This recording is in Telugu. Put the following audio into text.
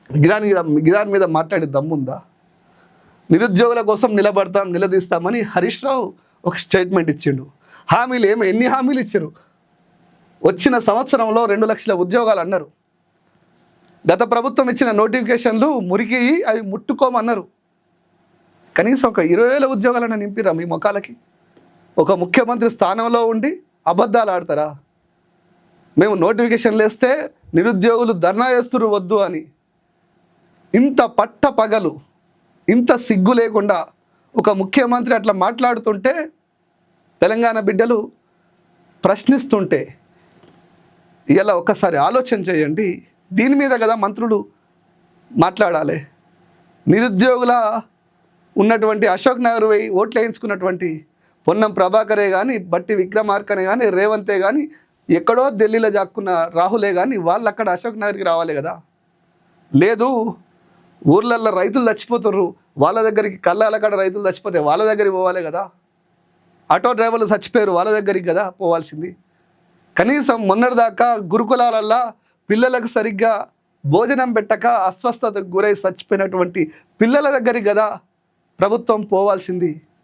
గిదాని మీద మాట్లాడే దమ్ముందా? నిరుద్యోగుల కోసం నిలబడతాం, నిలదీస్తామని హరీష్ రావు ఒక స్టేట్మెంట్ ఇచ్చిండు. హామీలు ఎన్ని హామీలు ఇచ్చారు? వచ్చిన సంవత్సరంలో 2 లక్షల ఉద్యోగాలు అన్నారు. గత ప్రభుత్వం ఇచ్చిన నోటిఫికేషన్లు మురికి అవి ముట్టుకోమన్నారు. కనీసం ఒక 20,000 ఉద్యోగాలను నింపిరా మీ మొఖాలకి? ఒక ముఖ్యమంత్రి స్థానంలో ఉండి అబద్ధాలు ఆడతారా? మేము నోటిఫికేషన్లు వేస్తే నిరుద్యోగులు ధర్నా చేస్తురు వద్దు అని. ఇంత పట్ట పగలు, ఇంత సిగ్గు లేకుండా ఒక ముఖ్యమంత్రి అట్లా మాట్లాడుతుంటే, తెలంగాణ బిడ్డలు ప్రశ్నిస్తుంటే, ఇలా ఒక్కసారి ఆలోచన చేయండి. దీని మీద కదా మంత్రులు మాట్లాడాలి. నిరుద్యోగుల ఉన్నటువంటి అశోక్ నగర్ పోయి ఓట్లు వేయించుకున్నటువంటి పొన్నం ప్రభాకరే కానీ, బట్టి విక్రమార్కనే కానీ, రేవంతే కానీ, ఎక్కడో ఢిల్లీలో జాక్కున్న రాహులే కానీ వాళ్ళు అక్కడ అశోక్ నగర్కి రావాలి కదా. లేదు, ఊర్లల్లో రైతులు చచ్చిపోతుర్రు, వాళ్ళ దగ్గరికి, కళ్ళాల కాడ రైతులు చచ్చిపోతే వాళ్ళ దగ్గరికి పోవాలి కదా. ఆటో డ్రైవర్లు చచ్చిపోయారు, వాళ్ళ దగ్గరికి కదా పోవాల్సింది. కనీసం మొన్నటిదాకా గురుకులాలల్లో పిల్లలకు సరిగ్గా భోజనం పెట్టక అస్వస్థతకు గురై చచ్చిపోయినటువంటి పిల్లల దగ్గరికి కదా ప్రభుత్వం పోవాల్సింది.